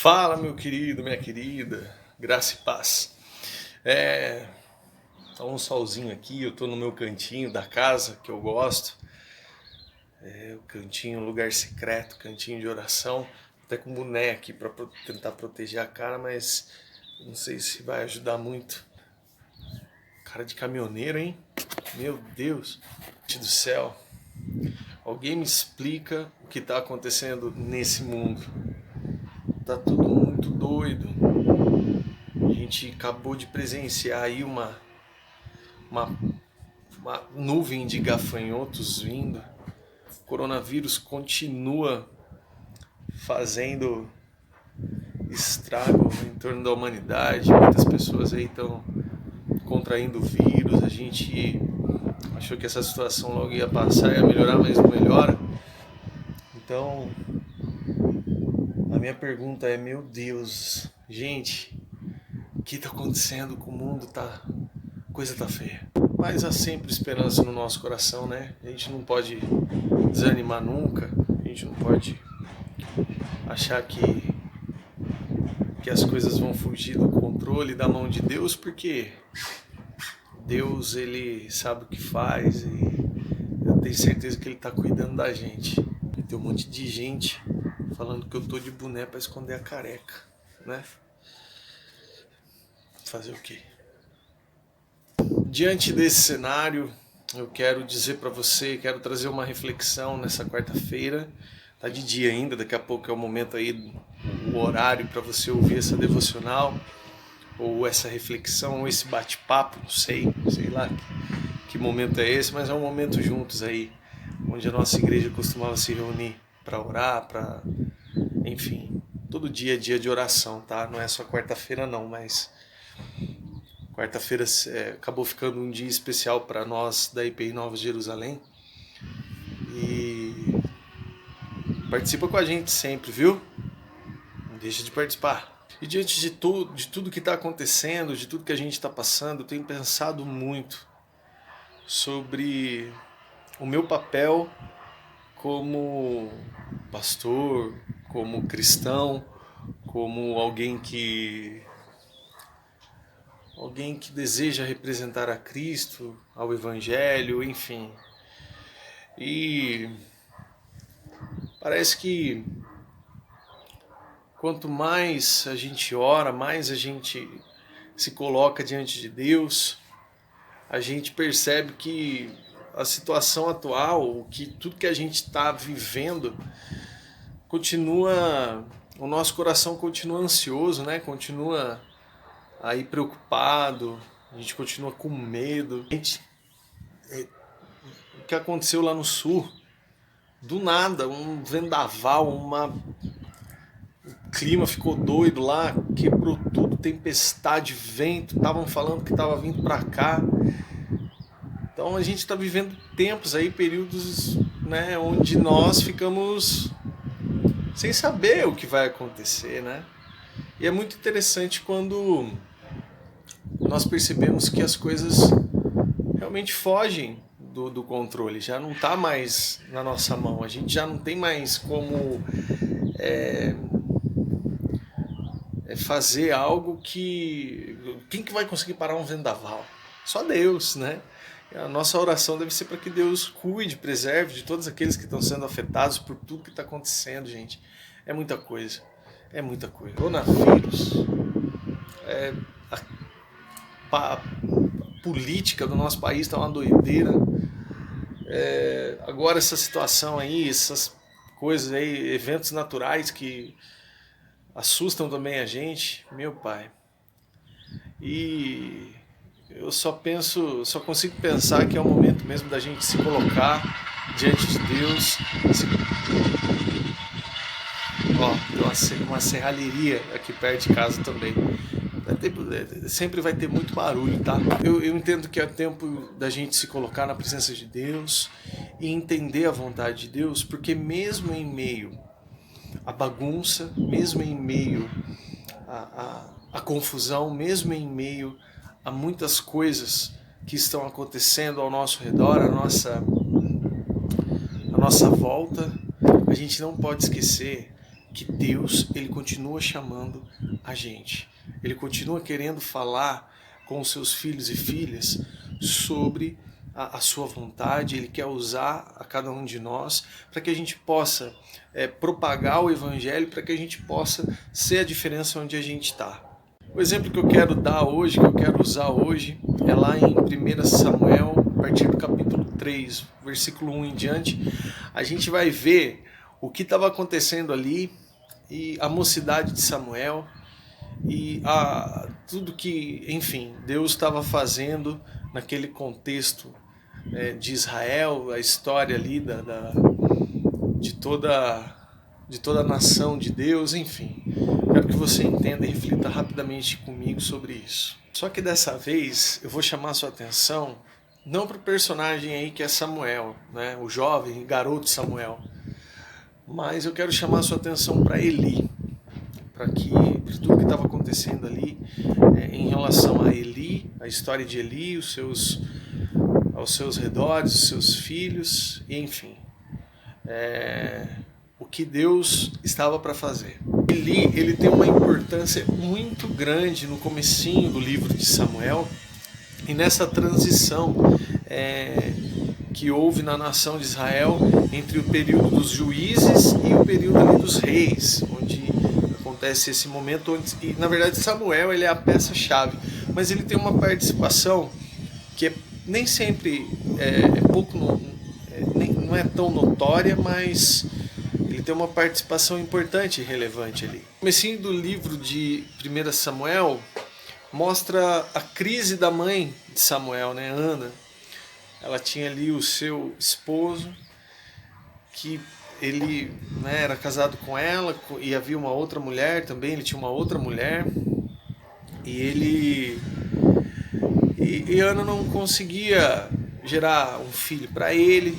Fala, meu querido, minha querida, graça e paz. Tá um solzinho aqui, eu tô no meu cantinho da casa que eu gosto. O cantinho, um lugar secreto, cantinho de oração. Até com boné aqui para tentar proteger a cara, mas não sei se vai ajudar muito. Cara de caminhoneiro, hein? Meu Deus do céu. Alguém me explica o que tá acontecendo nesse mundo. Tá tudo muito doido. A gente acabou de presenciar aí uma nuvem de gafanhotos vindo. O coronavírus continua fazendo estrago em torno da humanidade. Muitas pessoas aí estão contraindo o vírus. A gente achou que essa situação logo ia passar, ia melhorar, mas não melhora. Então, a minha pergunta é, meu Deus, gente, o que está acontecendo com o mundo? A coisa tá feia. Mas há sempre esperança no nosso coração, né? A gente não pode desanimar nunca. A gente não pode achar que as coisas vão fugir do controle, da mão de Deus, porque Deus, ele sabe o que faz e eu tenho certeza que ele está cuidando da gente. E tem um monte de gente falando que eu tô de boné para esconder a careca, né? Fazer o quê? Diante desse cenário, eu quero dizer para você, quero trazer uma reflexão nessa quarta-feira. Tá de dia ainda, daqui a pouco é o momento aí, o horário para você ouvir essa devocional, ou essa reflexão, ou esse bate-papo, não sei lá que momento é esse, mas é um momento juntos aí, onde a nossa igreja costumava se reunir para orar, enfim, todo dia é dia de oração, tá? Não é só quarta-feira não, mas quarta-feira acabou ficando um dia especial para nós da IPI Nova Jerusalém. E participa com a gente sempre, viu? Não deixa de participar. E diante de tudo que está acontecendo, de tudo que a gente está passando, eu tenho pensado muito sobre o meu papel como pastor, como cristão, como alguém que deseja representar a Cristo, ao Evangelho, enfim. E parece que quanto mais a gente ora, mais a gente se coloca diante de Deus, a gente percebe que a situação atual, que tudo que a gente está vivendo, o nosso coração continua ansioso, né? Continua aí preocupado, a gente continua com medo. O que aconteceu lá no sul, do nada, um vendaval, o clima ficou doido lá, quebrou tudo, tempestade, vento, estavam falando que estava vindo para cá. Então a gente está vivendo tempos aí, períodos, né, onde nós ficamos sem saber o que vai acontecer, né? E é muito interessante quando nós percebemos que as coisas realmente fogem do controle, já não está mais na nossa mão, a gente já não tem mais como fazer algo que... Quem que vai conseguir parar um vendaval? Só Deus, né? A nossa oração deve ser para que Deus cuide, preserve de todos aqueles que estão sendo afetados por tudo que está acontecendo, gente. É muita coisa, é muita coisa. Coronavírus, a política do nosso país está uma doideira. Agora essa situação aí, essas coisas aí, eventos naturais que assustam também a gente, meu pai. E eu só consigo pensar que é o momento mesmo da gente se colocar diante de Deus. Tem uma serralheria aqui perto de casa também. Sempre vai ter muito barulho, tá? Eu entendo que é tempo da gente se colocar na presença de Deus e entender a vontade de Deus, porque mesmo em meio à bagunça, mesmo em meio à confusão, mesmo em meio a muitas coisas que estão acontecendo ao nosso redor, à nossa volta, a gente não pode esquecer que Deus, ele continua chamando a gente. Ele continua querendo falar com os seus filhos e filhas sobre a sua vontade. Ele quer usar a cada um de nós para que a gente possa propagar o evangelho, para que a gente possa ser a diferença onde a gente está. O exemplo que eu quero dar hoje, que eu quero usar hoje, é lá em 1 Samuel, a partir do capítulo 3, versículo 1 em diante. A gente vai ver o que estava acontecendo ali, e a mocidade de Samuel, e tudo que, enfim, Deus estava fazendo naquele contexto de Israel, a história ali de toda a nação de Deus, enfim. Quero que você entenda e reflita rapidamente comigo sobre isso. Só que dessa vez eu vou chamar a sua atenção não para o personagem aí que é Samuel, né, o jovem garoto Samuel, mas eu quero chamar a sua atenção para Eli, para tudo que estava acontecendo ali em relação a Eli, a história de Eli, aos seus redores, os seus filhos, enfim, o que Deus estava para fazer. Eli, ele tem uma importância muito grande no comecinho do livro de Samuel e nessa transição que houve na nação de Israel entre o período dos juízes e o período ali dos reis, onde acontece esse momento onde, e na verdade Samuel ele é a peça-chave, mas ele tem uma participação que nem sempre não é tão notória, mas ele tem uma participação importante e relevante ali. O comecinho do livro de 1 Samuel mostra a crise da mãe de Samuel, né, Ana. Ela tinha ali o seu esposo, que ele, né, era casado com ela, e havia uma outra mulher também, ele tinha uma outra mulher, e Ana não conseguia gerar um filho para ele,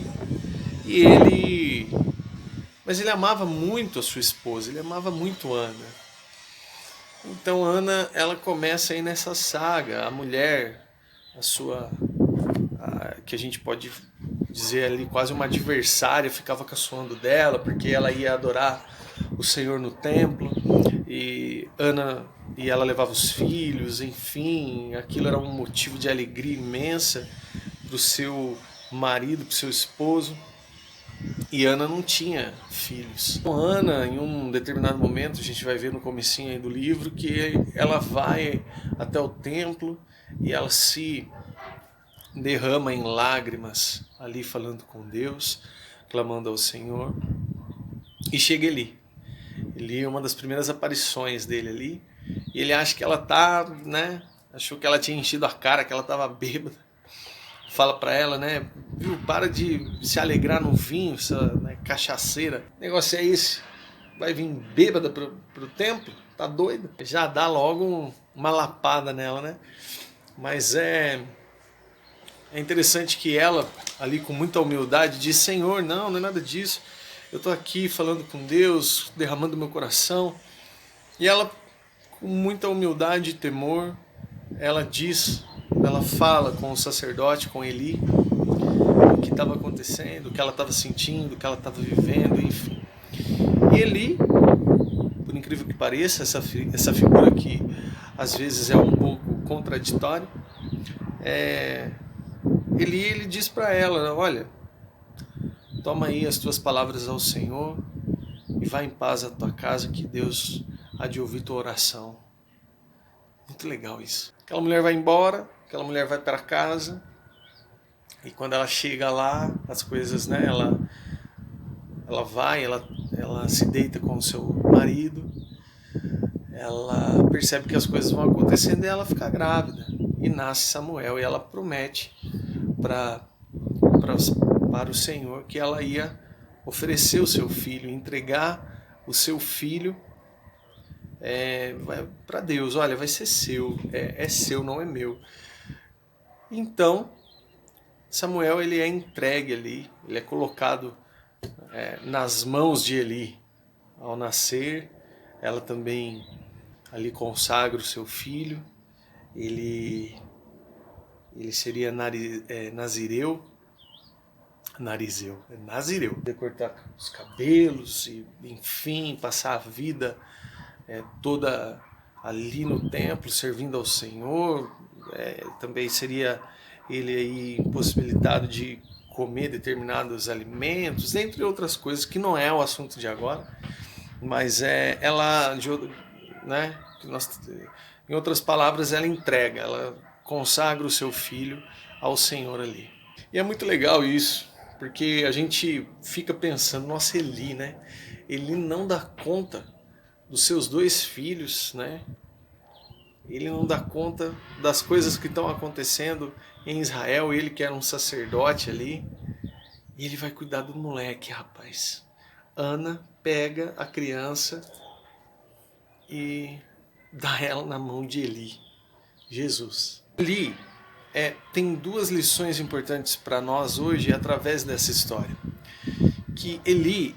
mas ele amava muito a sua esposa, ele amava muito Ana. Então Ana, ela começa aí nessa saga, a mulher, que a gente pode dizer ali quase uma adversária, ficava caçoando dela, porque ela ia adorar o Senhor no templo, e ela levava os filhos, enfim, aquilo era um motivo de alegria imensa para o seu marido, para o seu esposo. E Ana não tinha filhos. Então, Ana, em um determinado momento, a gente vai ver no comecinho aí do livro, que ela vai até o templo e ela se derrama em lágrimas ali falando com Deus, clamando ao Senhor. E chega Eli. Eli é uma das primeiras aparições dele ali. E ele acha que ela tá, né? Achou que ela tinha enchido a cara, que ela tava bêbada. Fala pra ela, né? Viu, para de se alegrar no vinho, essa, né, cachaceira. O negócio é esse. Vai vir bêbada pro templo? Tá doida? Já dá logo uma lapada nela, né? Mas é interessante que ela, ali com muita humildade, diz: Senhor, não é nada disso. Eu tô aqui falando com Deus, derramando meu coração. E ela, com muita humildade e temor, ela fala com o sacerdote, com Eli, o que estava acontecendo, o que ela estava sentindo, o que ela estava vivendo, enfim. E Eli, por incrível que pareça, essa figura que às vezes é um pouco contraditória, ele diz para ela: olha, toma aí as tuas palavras ao Senhor e vai em paz à tua casa, que Deus há de ouvir tua oração. Muito legal isso. Aquela mulher vai embora, aquela mulher vai para casa, e quando ela chega lá, as coisas, né, ela se deita com o seu marido, ela percebe que as coisas vão acontecendo e ela fica grávida, e nasce Samuel, e ela promete para o Senhor que ela ia oferecer o seu filho, entregar o seu filho para Deus. Olha, vai ser seu, é seu, não é meu. Então Samuel, ele é entregue ali, ele é colocado nas mãos de Eli. Ao nascer, ela também ali consagra o seu filho. Ele seria nazireu, narizeu, é nazireu. De cortar os cabelos e, enfim, passar a vida toda ali no templo, servindo ao Senhor. Também seria ele aí impossibilitado de comer determinados alimentos, entre outras coisas, que não é o assunto de agora, mas ela, né, em outras palavras, ela entrega, ela consagra o seu filho ao Senhor ali. E é muito legal isso, porque a gente fica pensando, nossa, Eli, né? Ele não dá conta dos seus 2 filhos, né? Ele não dá conta das coisas que estão acontecendo em Israel, ele que era um sacerdote ali, e ele vai cuidar do moleque, rapaz. Ana pega a criança e dá ela na mão de Eli, Jesus. Eli tem 2 lições importantes para nós hoje através dessa história. Que Eli,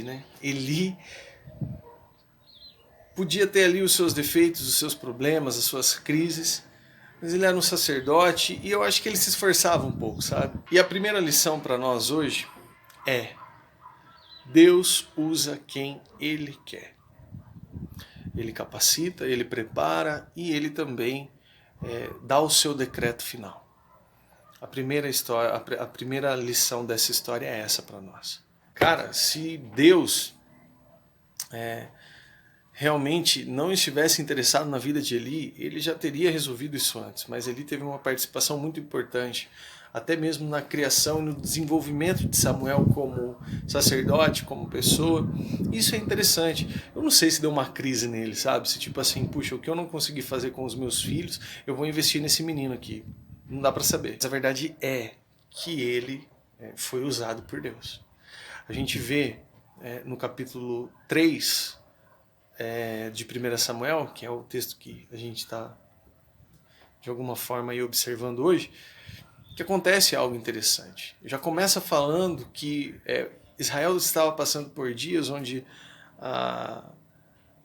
né? Eli podia ter ali os seus defeitos, os seus problemas, as suas crises, mas ele era um sacerdote e eu acho que ele se esforçava um pouco, sabe? E a primeira lição para nós hoje é: Deus usa quem Ele quer. Ele capacita, Ele prepara e Ele também dá o seu decreto final. A primeira lição dessa história é essa para nós. Cara, se Deus realmente não estivesse interessado na vida de Eli, ele já teria resolvido isso antes, mas Eli teve uma participação muito importante, até mesmo na criação e no desenvolvimento de Samuel como sacerdote, como pessoa. Isso é interessante. Eu não sei se deu uma crise nele, sabe? Se tipo assim, puxa, o que eu não consegui fazer com os meus filhos, eu vou investir nesse menino aqui. Não dá para saber. Mas a verdade é que ele foi usado por Deus. A gente vê no capítulo 3 de 1 Samuel, que é o texto que a gente está de alguma forma aí observando hoje, que acontece algo interessante. Já começa falando que Israel estava passando por dias onde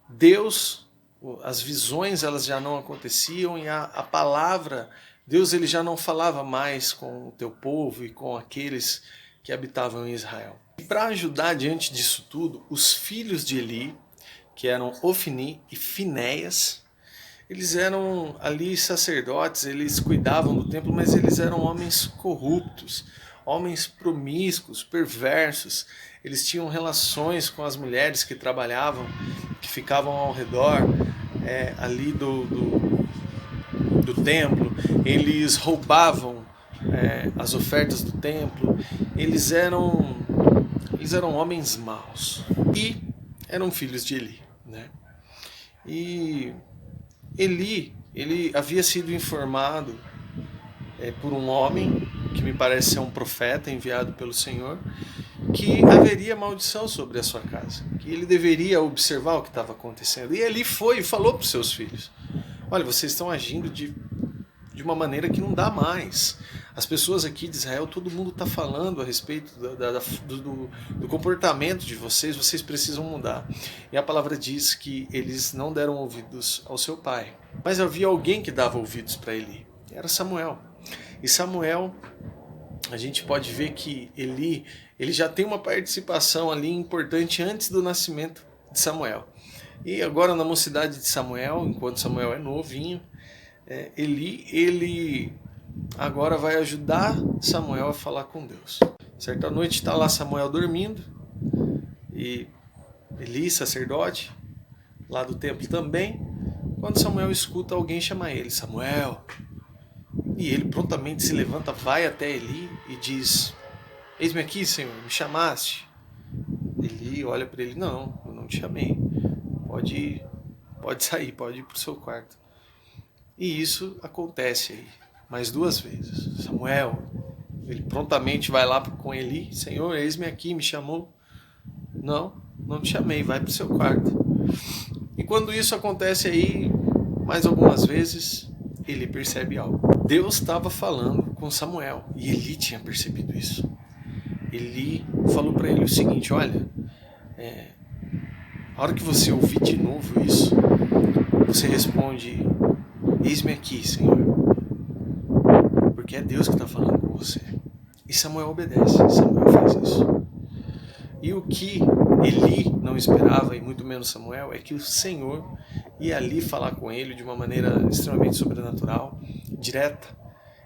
Deus, as visões elas já não aconteciam e a palavra, Deus ele já não falava mais com o teu povo e com aqueles que habitavam em Israel. E para ajudar diante disso tudo, os filhos de Eli, que eram Ofni e Finéias, eles eram ali sacerdotes, eles cuidavam do templo, mas eles eram homens corruptos, homens promíscuos, perversos. Eles tinham relações com as mulheres que trabalhavam, que ficavam ao redor ali do templo. Eles roubavam as ofertas do templo. Eles eram homens maus e eram filhos de Eli, né? E Eli, ele havia sido informado por um homem, que me parece ser um profeta enviado pelo Senhor, que haveria maldição sobre a sua casa, que ele deveria observar o que estava acontecendo. E Eli foi e falou para os seus filhos: olha, vocês estão agindo de uma maneira que não dá mais. As pessoas aqui de Israel, todo mundo está falando a respeito do comportamento de vocês, vocês precisam mudar. E a palavra diz que eles não deram ouvidos ao seu pai. Mas havia alguém que dava ouvidos para Eli, era Samuel. E Samuel, a gente pode ver que Eli, ele já tem uma participação ali importante antes do nascimento de Samuel. E agora na mocidade de Samuel, enquanto Samuel é novinho, Eli, ele agora vai ajudar Samuel a falar com Deus. Certa noite está lá Samuel dormindo e Eli, sacerdote, lá do templo também, quando Samuel escuta alguém chamar ele: Samuel. E ele prontamente se levanta, vai até Eli e diz: eis-me aqui, Senhor, me chamaste? Eli olha para ele: não, eu não te chamei, pode sair, pode ir para o seu quarto. E isso acontece aí mais 2 vezes. Samuel, ele prontamente vai lá com Eli: Senhor, eis-me aqui, me chamou? Não te chamei, vai para o seu quarto. E quando isso acontece aí mais algumas vezes, ele percebe algo. Deus estava falando com Samuel e Eli tinha percebido isso. Eli falou para ele o seguinte: olha, a hora que você ouvir de novo isso, você responde: eis-me aqui, Senhor. Porque é Deus que está falando com você. E Samuel obedece, Samuel faz isso. E o que Eli não esperava, e muito menos Samuel, é que o Senhor ia ali falar com ele de uma maneira extremamente sobrenatural, direta,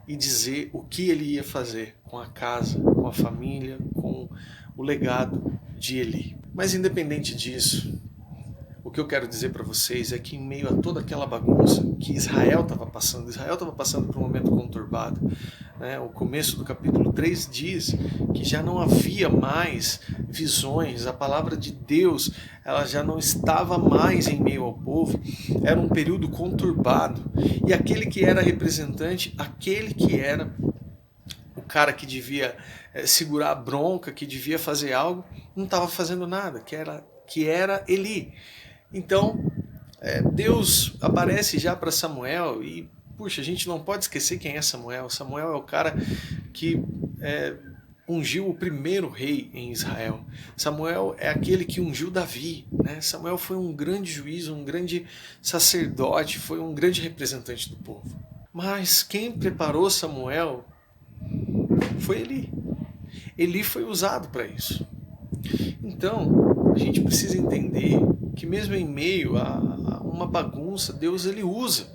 e dizer o que ele ia fazer com a casa, com a família, com o legado de Eli. Mas independente disso, o que eu quero dizer para vocês é que em meio a toda aquela bagunça que Israel estava passando por um momento conturbado, né? O começo do capítulo 3 diz que já não havia mais visões, a palavra de Deus ela já não estava mais em meio ao povo, era um período conturbado, e aquele que era representante, aquele que era o cara que devia segurar a bronca, que devia fazer algo, não estava fazendo nada, que era Eli. Então, Deus aparece já para Samuel e, puxa, a gente não pode esquecer quem é Samuel. Samuel é o cara que ungiu o primeiro rei em Israel. Samuel é aquele que ungiu Davi, né? Samuel foi um grande juiz, um grande sacerdote, foi um grande representante do povo. Mas quem preparou Samuel foi Eli. Eli foi usado para isso. Então, a gente precisa entender que mesmo em meio a uma bagunça, Deus ele usa.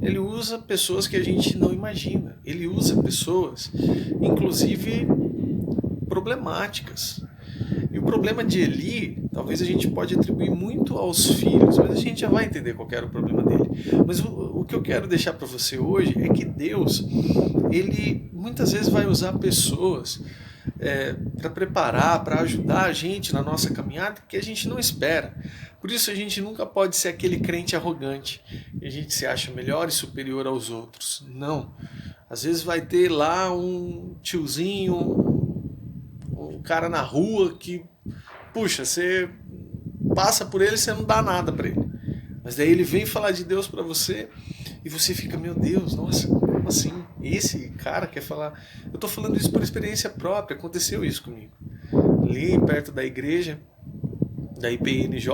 Ele usa pessoas que a gente não imagina. Ele usa pessoas, inclusive, problemáticas. E o problema de Eli, talvez a gente pode atribuir muito aos filhos, mas a gente já vai entender qual era o problema dele. Mas o que eu quero deixar para você hoje é que Deus, ele muitas vezes vai usar pessoas para preparar, para ajudar a gente na nossa caminhada que a gente não espera. Por isso a gente nunca pode ser aquele crente arrogante, e a gente se acha melhor e superior aos outros. Não. Às vezes vai ter lá um tiozinho, um cara na rua que, puxa, você passa por ele e você não dá nada para ele. Mas daí ele vem falar de Deus para você e você fica, meu Deus, nossa, como assim? Esse cara quer falar... Eu estou falando isso por experiência própria, aconteceu isso comigo. Ali perto da igreja, da IPNJ,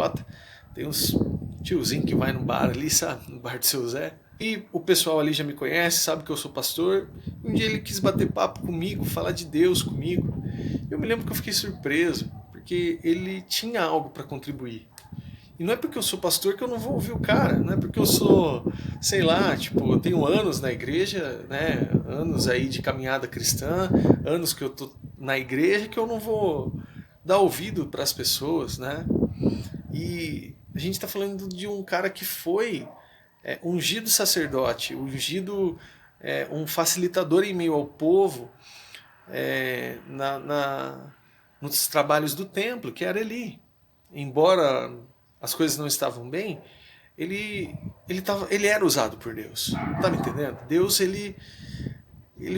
tem uns tiozinho que vai no bar ali, sabe? No bar do seu Zé. E o pessoal ali já me conhece, sabe que eu sou pastor. Um dia ele quis bater papo comigo, falar de Deus comigo. Eu me lembro que eu fiquei surpreso, porque ele tinha algo para contribuir. E não é porque eu sou pastor que eu não vou ouvir o cara, não é porque eu sou, sei lá, tipo, eu tenho anos na igreja, né, anos aí de caminhada cristã, anos que eu tô na igreja que eu não vou dar ouvido para as pessoas, né? E a gente está falando de um cara que foi ungido sacerdote, ungido um facilitador em meio ao povo, nos trabalhos do templo, que era Eli. Embora as coisas não estavam bem, ele era usado por Deus. Tá me entendendo? Deus ele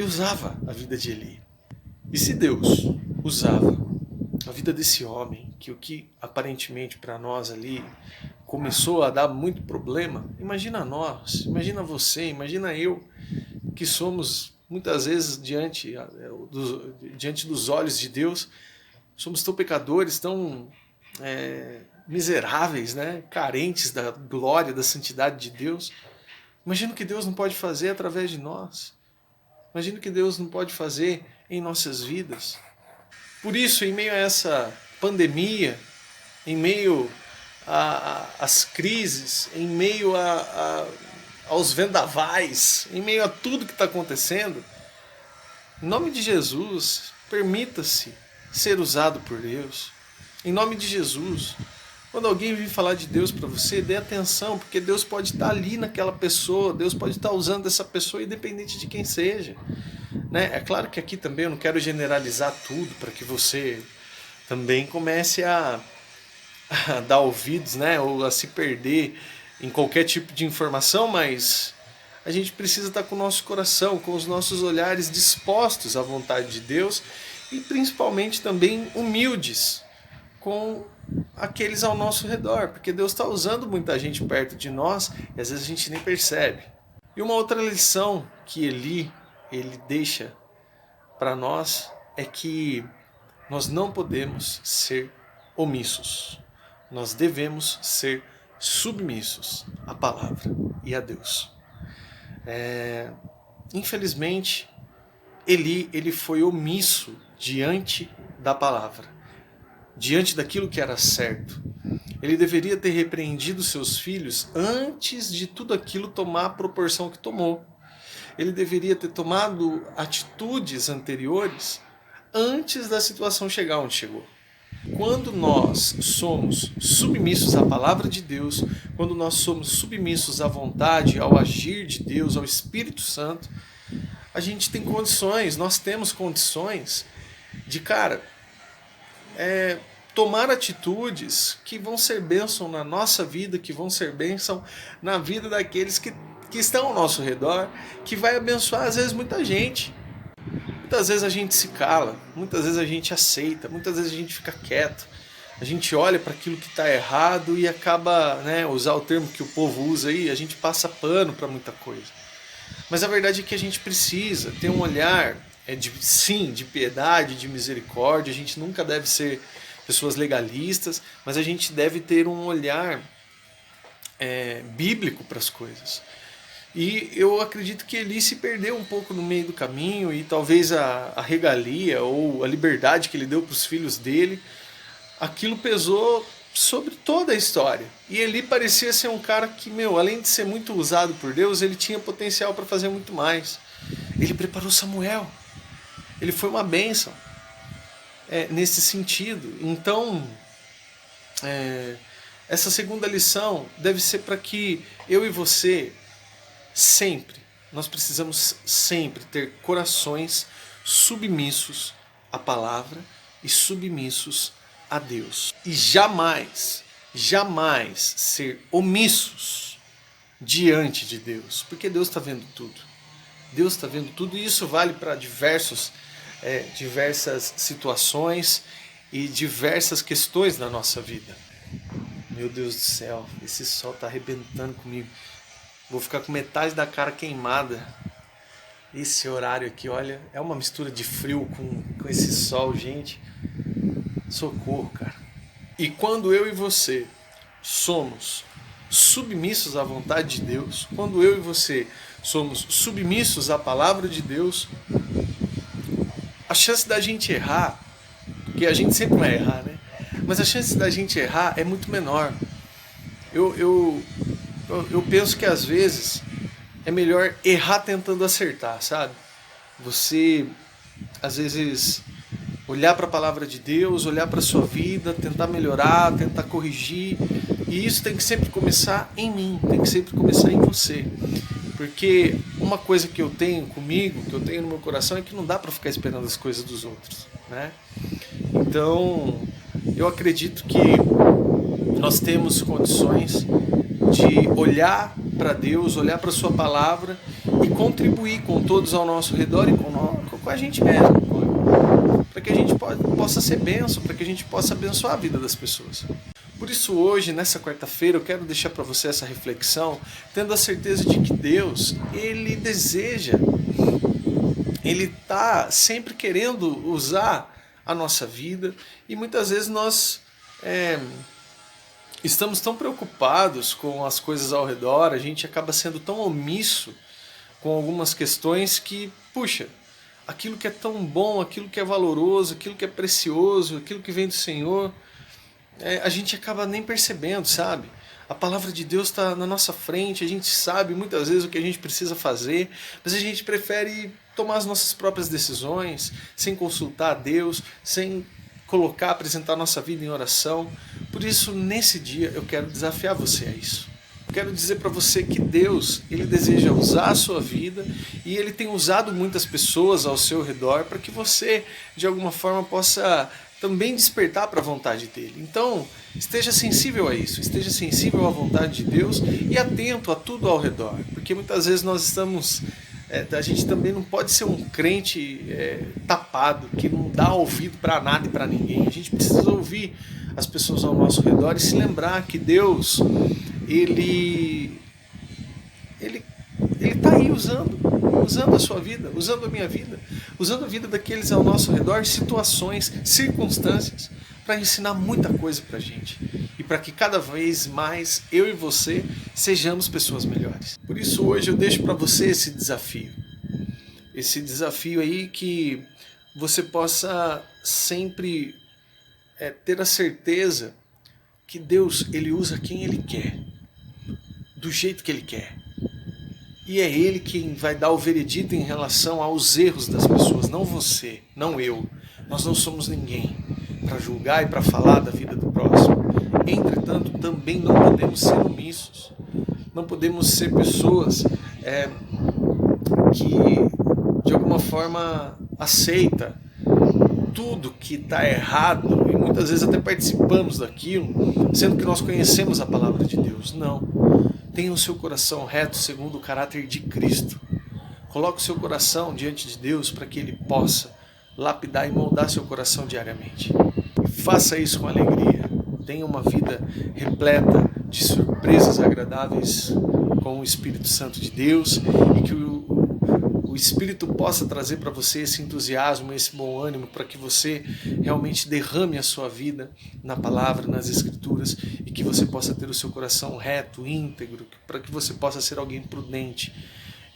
usava a vida de Eli. E se Deus usava a vida desse homem, que o que aparentemente para nós ali começou a dar muito problema, imagina nós, imagina você, imagina eu, que somos muitas vezes diante dos olhos de Deus, somos tão pecadores, tão miseráveis, né? Carentes da glória, da santidade de Deus. Imagina o que Deus não pode fazer através de nós. Imagina o que Deus não pode fazer em nossas vidas. Por isso, em meio a essa pandemia, em meio às crises, em meio aos vendavais, em meio a tudo que está acontecendo, em nome de Jesus, permita-se ser usado por Deus. Em nome de Jesus, quando alguém vir falar de Deus para você, dê atenção, porque Deus pode estar ali naquela pessoa, Deus pode estar usando essa pessoa independente de quem seja. Né? É claro que aqui também eu não quero generalizar tudo para que você também comece a dar ouvidos, né? Ou a se perder em qualquer tipo de informação, mas a gente precisa estar com o nosso coração, com os nossos olhares dispostos à vontade de Deus e principalmente também humildes com aqueles ao nosso redor, porque Deus está usando muita gente perto de nós e às vezes a gente nem percebe. E uma outra lição que ele deixa para nós é que nós não podemos ser omissos. Nós devemos ser submissos à palavra e a Deus. Infelizmente, Eli, ele foi omisso diante da palavra, diante daquilo que era certo. Ele deveria ter repreendido seus filhos antes de tudo aquilo tomar a proporção que tomou. Ele deveria ter tomado atitudes anteriores antes da situação chegar onde chegou. Quando nós somos submissos à palavra de Deus, quando nós somos submissos à vontade, ao agir de Deus, ao Espírito Santo, a gente tem condições, nós temos condições de, cara, tomar atitudes que vão ser bênção na nossa vida, que vão ser bênção na vida daqueles que estão ao nosso redor, que vai abençoar às vezes muita gente. Muitas vezes a gente se cala, muitas vezes a gente aceita, muitas vezes a gente fica quieto, a gente olha para aquilo que está errado e acaba, usar o termo que o povo usa aí, a gente passa pano para muita coisa. Mas a verdade é que a gente precisa ter um olhar, de piedade, de misericórdia. A gente nunca deve ser pessoas legalistas, mas a gente deve ter um olhar bíblico para as coisas. E eu acredito que Eli se perdeu um pouco no meio do caminho, e talvez a regalia ou a liberdade que ele deu para os filhos dele, aquilo pesou sobre toda a história. E Eli parecia ser um cara que, além de ser muito usado por Deus, ele tinha potencial para fazer muito mais. Ele preparou Samuel. Ele foi uma bênção nesse sentido. Então, essa segunda lição deve ser para que eu e você nós precisamos sempre ter corações submissos à palavra e submissos a Deus. E jamais ser omissos diante de Deus, porque Deus está vendo tudo. Deus está vendo tudo, e isso vale para diversas situações e diversas questões da nossa vida. Meu Deus do céu, esse sol está arrebentando comigo. Vou ficar com metade da cara queimada. Esse horário aqui, olha, é uma mistura de frio com esse sol, gente. Socorro, cara. E quando eu e você somos submissos à vontade de Deus, quando eu e você somos submissos à palavra de Deus, a chance da gente errar, porque a gente sempre vai errar, né? Mas a chance da gente errar é muito menor. Eu penso que às vezes é melhor errar tentando acertar, sabe? Você, às vezes, olhar para a palavra de Deus, olhar para a sua vida, tentar melhorar, tentar corrigir. E isso tem que sempre começar em mim, tem que sempre começar em você. Porque uma coisa que eu tenho comigo, que eu tenho no meu coração, é que não dá para ficar esperando as coisas dos outros, né? Então, eu acredito que nós temos condições de olhar para Deus, olhar para a sua palavra e contribuir com todos ao nosso redor e com a gente mesmo, para que a gente possa ser bênção, para que a gente possa abençoar a vida das pessoas. Por isso hoje, nessa quarta-feira, eu quero deixar para você essa reflexão, tendo a certeza de que Deus, Ele deseja, Ele está sempre querendo usar a nossa vida, e muitas vezes nós estamos tão preocupados com as coisas ao redor, a gente acaba sendo tão omisso com algumas questões que, puxa, aquilo que é tão bom, aquilo que é valoroso, aquilo que é precioso, aquilo que vem do Senhor, a gente acaba nem percebendo, sabe? A palavra de Deus está na nossa frente, a gente sabe muitas vezes o que a gente precisa fazer, mas a gente prefere tomar as nossas próprias decisões, sem consultar a Deus, sem apresentar a nossa vida em oração. Por isso, nesse dia, eu quero desafiar você a isso. Eu quero dizer para você que Deus, Ele deseja usar a sua vida, e Ele tem usado muitas pessoas ao seu redor para que você, de alguma forma, possa também despertar para a vontade dEle. Então, esteja sensível a isso, esteja sensível à vontade de Deus e atento a tudo ao redor, porque muitas vezes nós estamos... a gente também não pode ser um crente tapado, que não dá ouvido para nada e para ninguém. A gente precisa ouvir as pessoas ao nosso redor e se lembrar que Deus, Ele está aí usando a sua vida, usando a minha vida, usando a vida daqueles ao nosso redor, situações, circunstâncias, para ensinar muita coisa para a gente. E para que cada vez mais eu e você sejamos pessoas melhores. Por isso hoje eu deixo para você esse desafio. esse desafio aí que você possa sempre ter a certeza que Deus, Ele usa quem Ele quer, do jeito que Ele quer. E é Ele quem vai dar o veredito em relação aos erros das pessoas, não você, não eu. Nós não somos ninguém para julgar e para falar da vida do próximo. Entretanto, também não podemos ser omissos. Não podemos ser pessoas que, de alguma forma, aceita tudo que está errado e muitas vezes até participamos daquilo, sendo que nós conhecemos a palavra de Deus. Não. Tenha o seu coração reto segundo o caráter de Cristo. Coloque o seu coração diante de Deus para que Ele possa lapidar e moldar seu coração diariamente. E faça isso com alegria. Tenha uma vida repleta de surpresas agradáveis com o Espírito Santo de Deus e que o Espírito possa trazer para você esse entusiasmo, esse bom ânimo, para que você realmente derrame a sua vida na palavra, nas Escrituras, e que você possa ter o seu coração reto, íntegro, para que você possa ser alguém prudente,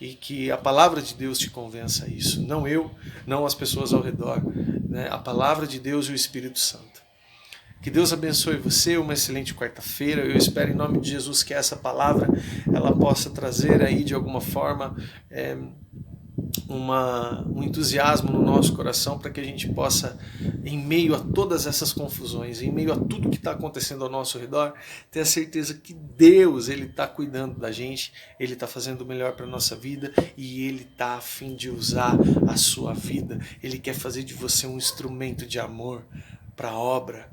e que a palavra de Deus te convença a isso. Não eu, não as pessoas ao redor, né? A palavra de Deus e o Espírito Santo. Que Deus abençoe você, uma excelente quarta-feira. Eu espero em nome de Jesus que essa palavra ela possa trazer aí de alguma forma um entusiasmo no nosso coração para que a gente possa, em meio a todas essas confusões, em meio a tudo que está acontecendo ao nosso redor, ter a certeza que Deus Ele está cuidando da gente, Ele está fazendo o melhor para a nossa vida e Ele está a fim de usar a sua vida. Ele quer fazer de você um instrumento de amor para a obra.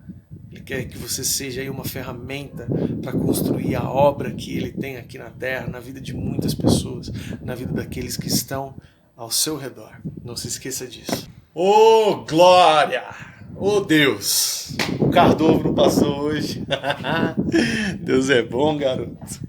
Ele quer que você seja aí uma ferramenta para construir a obra que Ele tem aqui na terra, na vida de muitas pessoas, na vida daqueles que estão ao seu redor. Não se esqueça disso. Ô, glória! Ô, Deus! O Cardoso passou hoje. Deus é bom, garoto.